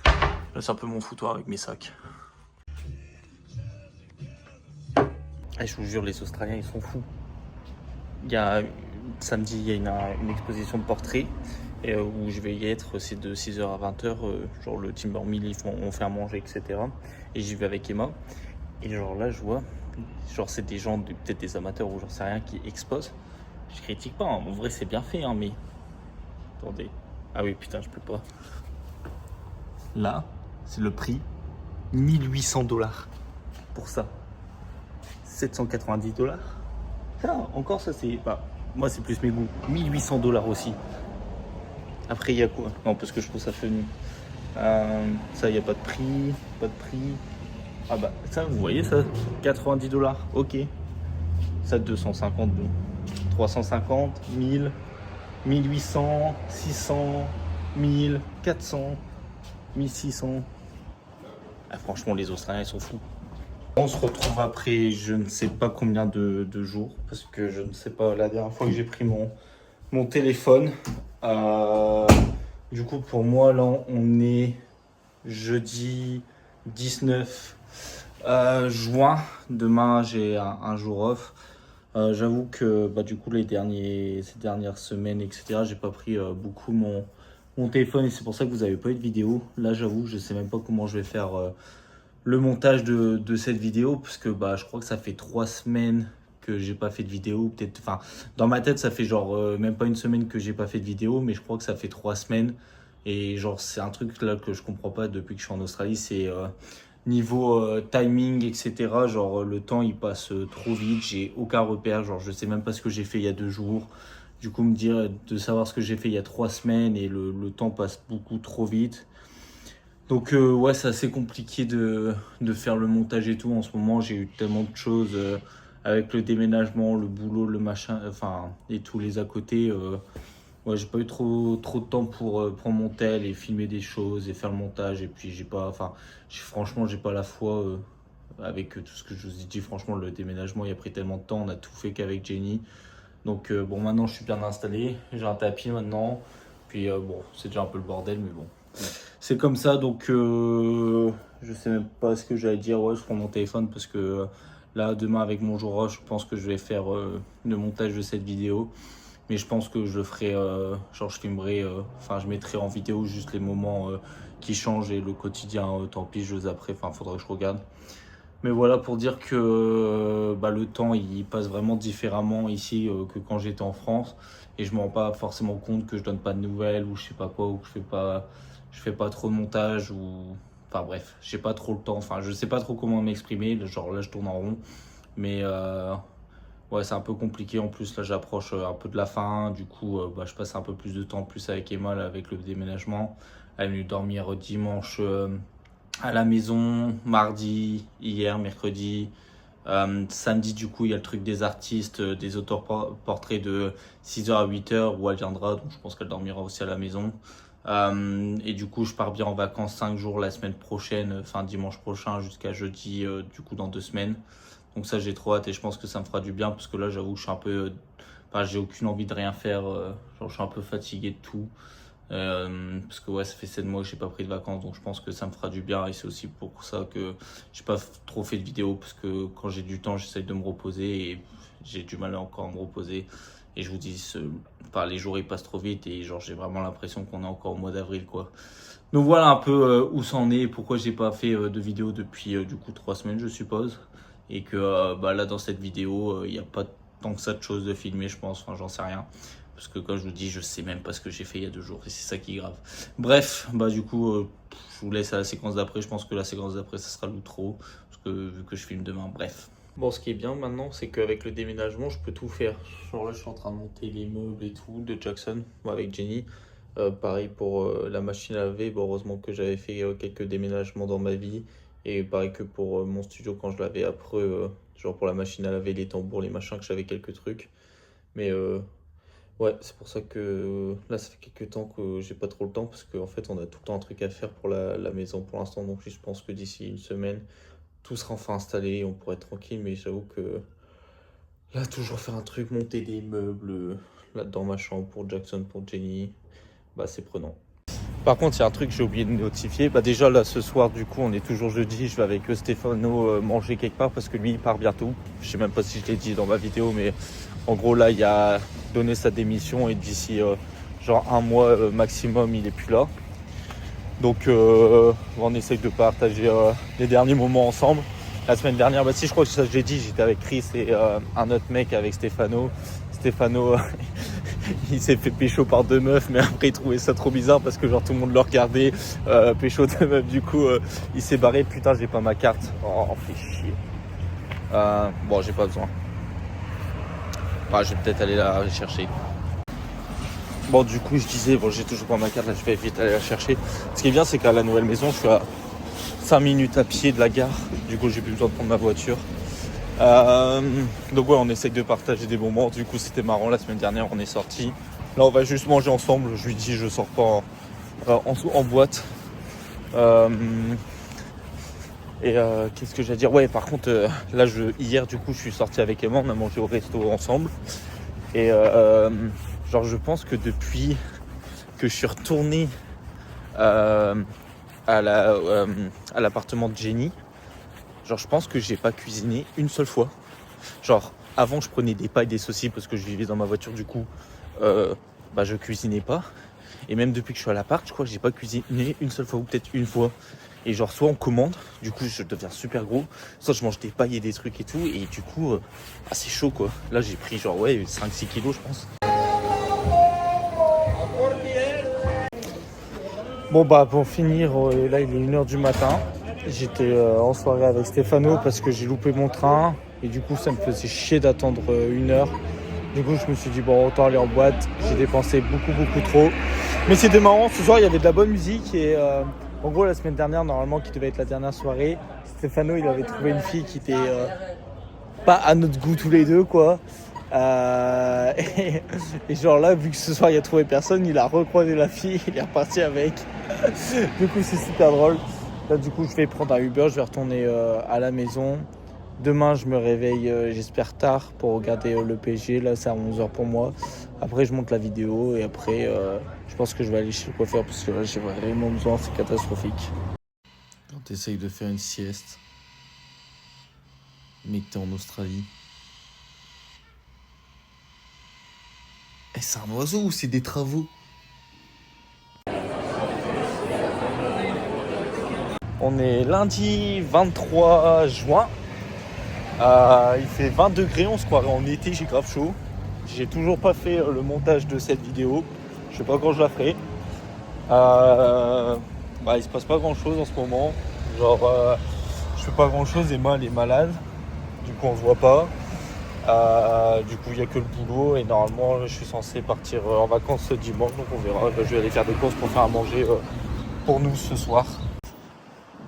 Là, c'est un peu mon foutoir avec mes sacs. Et je vous jure, les Australiens, ils sont fous. Samedi, il y a une exposition de portraits. et où je vais y être, c'est de 6h à 20h, genre le Timber Mill, on fait à manger, etc. Et j'y vais avec Emma. Et genre là, je vois, genre c'est des gens, peut-être des amateurs ou j'en sais rien, qui exposent. Je critique pas, hein. En vrai c'est bien fait, hein, mais... Attendez. Ah oui, putain, je peux pas. Là, c'est le prix, 1800$ pour ça. 790$. Ça, encore ça c'est... Bah, moi c'est plus mes goûts. 1800$ aussi. Après il y a quoi? Non, parce que je trouve ça funny. Ça, il n'y a pas de prix. Pas de prix. Ah bah, ça, vous voyez ça? 90$. Ok. Ça, 250, bon. 350, 1000, 1800, 600, 1000, 400, 1600. Ah, franchement, les Australiens, ils sont fous. On se retrouve après je ne sais pas combien de jours, parce que je ne sais pas la dernière fois que j'ai pris mon téléphone. Du coup, pour moi, là, on est jeudi 19 juin. Demain, j'ai un jour off. J'avoue que du coup, ces dernières semaines, etc., j'ai pas pris beaucoup mon téléphone et c'est pour ça que vous n'avez pas eu de vidéo. Là, j'avoue, je sais même pas comment je vais faire le montage de cette vidéo, parce que je crois que ça fait 3 semaines que j'ai pas fait de vidéo. Peut-être, enfin, dans ma tête, ça fait genre même pas une semaine que j'ai pas fait de vidéo, mais je crois que ça fait 3 semaines. Et genre, c'est un truc là que je comprends pas depuis que je suis en Australie, c'est niveau timing, etc. Genre, le temps il passe trop vite, j'ai aucun repère. Genre, je sais même pas ce que j'ai fait il y a 2 jours. Du coup, me dire de savoir ce que j'ai fait il y a 3 semaines et le temps passe beaucoup trop vite. Donc ouais, c'est assez compliqué de faire le montage et tout. En ce moment, j'ai eu tellement de choses avec le déménagement, le boulot, le machin, enfin, et tous les à côté. Ouais, j'ai pas eu trop de temps pour prendre mon tel et filmer des choses et faire le montage. Et puis franchement, j'ai pas la foi avec tout ce que je vous ai dit. Franchement, le déménagement, il a pris tellement de temps. On a tout fait qu'avec Jenny. Donc bon, maintenant, je suis bien installé. J'ai un tapis maintenant. Puis bon, c'est déjà un peu le bordel, mais bon. C'est comme ça, donc je sais même pas ce que j'allais dire. Ouais, je prends mon téléphone parce que là, demain, avec mon jour off, je pense que je vais faire le montage de cette vidéo. Mais je pense que je le ferai, genre je filmerai, je mettrai en vidéo juste les moments qui changent et le quotidien, tant pis, je les après, faudra que je regarde. Mais voilà, pour dire que le temps, il passe vraiment différemment ici que quand j'étais en France. Et je me rends pas forcément compte que je donne pas de nouvelles ou je sais pas quoi, ou que je fais pas trop de montage ou... Enfin bref, j'ai pas trop le temps, je sais pas trop comment m'exprimer, genre là je tourne en rond. Mais ouais, c'est un peu compliqué, en plus là j'approche un peu de la fin, du coup je passe un peu plus de temps plus avec Emma là, avec le déménagement. Elle est venue dormir dimanche à la maison, mardi, hier, mercredi. Samedi, du coup, il y a le truc des artistes, des auteurs portraits de 6h à 8h où elle viendra, donc je pense qu'elle dormira aussi à la maison. Et du coup, je pars bien en vacances 5 jours la semaine prochaine, dimanche prochain jusqu'à jeudi, du coup, dans 2 semaines. Donc ça, j'ai trop hâte et je pense que ça me fera du bien parce que là, j'avoue, je suis un peu... j'ai aucune envie de rien faire, genre je suis un peu fatigué de tout. Parce que ouais, ça fait 7 mois que j'ai pas pris de vacances, donc je pense que ça me fera du bien et c'est aussi pour ça que j'ai pas trop fait de vidéos, parce que quand j'ai du temps j'essaye de me reposer et j'ai du mal encore à me reposer. Et je vous dis, les jours ils passent trop vite et genre j'ai vraiment l'impression qu'on est encore au mois d'avril quoi. Donc voilà un peu où ça en est, pourquoi j'ai pas fait de vidéo depuis du coup 3 semaines je suppose. Et que là dans cette vidéo il n'y a pas tant que ça de choses de filmer, je pense, j'en sais rien. Parce que quand je vous dis, je sais même pas ce que j'ai fait il y a 2 jours et c'est ça qui est grave. Bref, du coup, je vous laisse à la séquence d'après. Je pense que la séquence d'après, ça sera l'outro. Parce que vu que je filme demain, bref. Bon, ce qui est bien maintenant, c'est qu'avec le déménagement, je peux tout faire. Genre là, je suis en train de monter les meubles et tout de Jackson, avec Jenny. Pareil pour la machine à laver. Bon, heureusement que j'avais fait quelques déménagements dans ma vie. Et pareil que pour mon studio quand je l'avais après, genre pour la machine à laver, les tambours, les machins, que j'avais quelques trucs. Mais ouais, c'est pour ça que là, ça fait quelques temps que j'ai pas trop le temps parce qu'en fait, on a tout le temps un truc à faire pour la maison pour l'instant. Donc, je pense que d'ici une semaine, tout sera enfin installé et on pourra être tranquille. Mais j'avoue que là, toujours faire un truc, monter des meubles là dans ma chambre pour Jackson, pour Jenny, c'est prenant. Par contre, il y a un truc que j'ai oublié de notifier. Déjà, là, ce soir, du coup, on est toujours jeudi. Je vais avec Stefano manger quelque part parce que lui, il part bientôt. Je sais même pas si je l'ai dit dans ma vidéo, mais en gros, là, il a donné sa démission et d'ici genre 1 mois maximum, il est plus là. Donc on essaye de partager les derniers moments ensemble. La semaine dernière, bah si, je crois que ça je l'ai dit, j'étais avec Chris et un autre mec avec Stéphano. Stéphano, il s'est fait pécho par 2 meufs, mais après il trouvait ça trop bizarre parce que genre tout le monde le regardait, pécho 2 meufs, du coup il s'est barré. Putain, j'ai pas ma carte, oh fait chier. Bon, j'ai pas besoin. Bah, je vais peut-être aller la chercher. Bon, du coup, je disais, bon, j'ai toujours pas ma carte, là, je vais vite aller la chercher. Ce qui est bien, c'est qu'à la nouvelle maison, je suis à 5 minutes à pied de la gare. Du coup, j'ai plus besoin de prendre ma voiture. Donc, ouais, on essaye de partager des moments. Du coup, c'était marrant. La semaine dernière, on est sortis. Là, on va juste manger ensemble. Je lui dis, je sors pas en boîte. Qu'est-ce que j'allais dire? Ouais, par contre, là, hier, du coup, je suis sorti avec Emma. On a mangé au resto ensemble. Et genre, je pense que depuis que je suis retourné à l'appartement de Jenny, genre, je pense que j'ai pas cuisiné une seule fois. Genre, avant, je prenais des pailles, des saucisses parce que je vivais dans ma voiture, du coup, bah, je cuisinais pas. Et même depuis que je suis à l'appart, je crois que j'ai pas cuisiné une seule fois ou peut-être une fois. Et genre, soit on commande, du coup, je deviens super gros, soit je mange des pailles et des trucs et tout. Et du coup, c'est chaud, quoi. Là, j'ai pris genre, ouais, 5-6 kilos, je pense. Bon bah pour finir, là il est 1h du matin. J'étais en soirée avec Stéphano parce que j'ai loupé mon train. Et du coup ça me faisait chier d'attendre 1 heure. Du coup je me suis dit bon autant aller en boîte. J'ai dépensé beaucoup trop. Mais c'était marrant, ce soir il y avait de la bonne musique. Et en gros la semaine dernière normalement qui devait être la dernière soirée, Stéphano il avait trouvé une fille qui était pas à notre goût tous les deux quoi. Et genre là, vu que ce soir il a trouvé personne, il a recroisé la fille, il est reparti avec. Du coup, c'est super drôle. Là, du coup, je vais prendre un Uber, je vais retourner à la maison. Demain, je me réveille, j'espère tard pour regarder le PSG. Là, c'est à 11h pour moi. Après, je monte la vidéo et après, je pense que je vais aller chez le coiffeur parce que là, j'ai vraiment besoin, c'est catastrophique. Quand tu essayes de faire une sieste, mais que tu es en Australie. C'est un oiseau ou c'est des travaux? On est lundi 23 juin. Il fait 20 degrés, on se croirait en été, j'ai grave chaud. J'ai toujours pas fait le montage de cette vidéo. Je sais pas quand je la ferai. Il se passe pas grand chose en ce moment. Genre, je fais pas grand chose. Emma elle est malade. Du coup, on se voit pas. Du coup il n'y a que le boulot et normalement je suis censé partir en vacances ce dimanche, donc on verra. Je vais aller faire des courses pour faire à manger pour nous ce soir.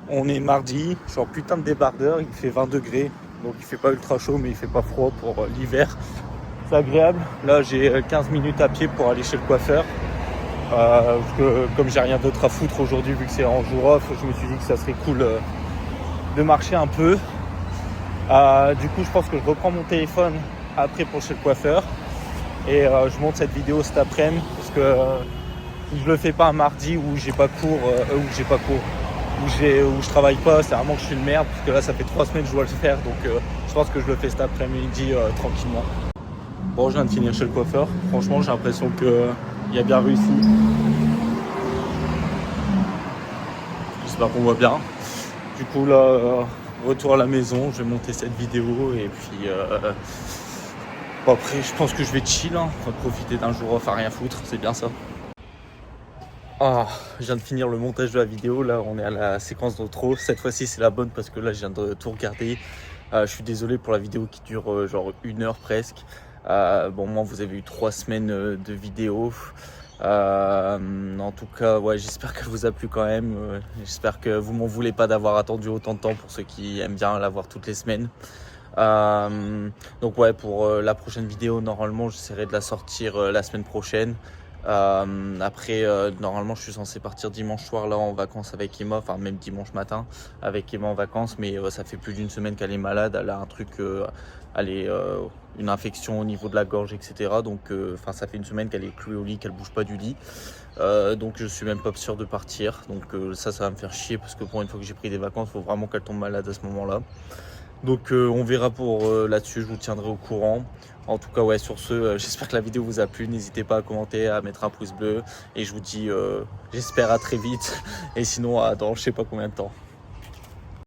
On est mardi, je suis en putain de débardeur, il fait 20 degrés, donc il fait pas ultra chaud mais il fait pas froid pour l'hiver. C'est agréable. Là j'ai 15 minutes à pied pour aller chez le coiffeur. Parce que comme j'ai rien d'autre à foutre aujourd'hui vu que c'est en jour off, je me suis dit que ça serait cool de marcher un peu. Du coup je pense que je reprends mon téléphone après pour chez le coiffeur et je monte cette vidéo cet après-midi parce que je le fais pas un mardi où j'ai pas cours, où je travaille pas, c'est vraiment que je suis une merde parce que là ça fait 3 semaines que je dois le faire, donc je pense que je le fais cet après-midi tranquillement. Bon, je viens de finir chez le coiffeur, franchement j'ai l'impression qu'il a bien réussi. J'espère qu'on voit bien. Du coup là retour à la maison, je vais monter cette vidéo et puis après je pense que je vais chill, hein. On va profiter d'un jour off à rien foutre, c'est bien ça. Je viens de finir le montage de la vidéo, là on est à la séquence d'intro, cette fois-ci c'est la bonne parce que là je viens de tout regarder. Je suis désolé pour la vidéo qui dure genre 1 heure presque. Moi vous avez eu 3 semaines de vidéo. En tout cas, ouais, j'espère qu'elle vous a plu quand même. J'espère que vous m'en voulez pas d'avoir attendu autant de temps pour ceux qui aiment bien la voir toutes les semaines. Donc ouais, pour la prochaine vidéo, normalement, j'essaierai de la sortir la semaine prochaine. Après, normalement, je suis censé partir dimanche soir là en vacances avec Emma, enfin même dimanche matin avec Emma en vacances, mais ça fait plus d'1 semaine qu'elle est malade. Elle a un truc, une infection au niveau de la gorge, etc. Donc, ça fait 1 semaine qu'elle est clouée au lit, qu'elle bouge pas du lit. Donc, je suis même pas sûr de partir. Donc, ça va me faire chier parce que pour une fois que j'ai pris des vacances, il faut vraiment qu'elle tombe malade à ce moment-là. Donc on verra pour là-dessus, je vous tiendrai au courant. En tout cas, ouais, sur ce, j'espère que la vidéo vous a plu. N'hésitez pas à commenter, à mettre un pouce bleu. Et je vous dis, j'espère à très vite. Et sinon, dans je sais pas combien de temps.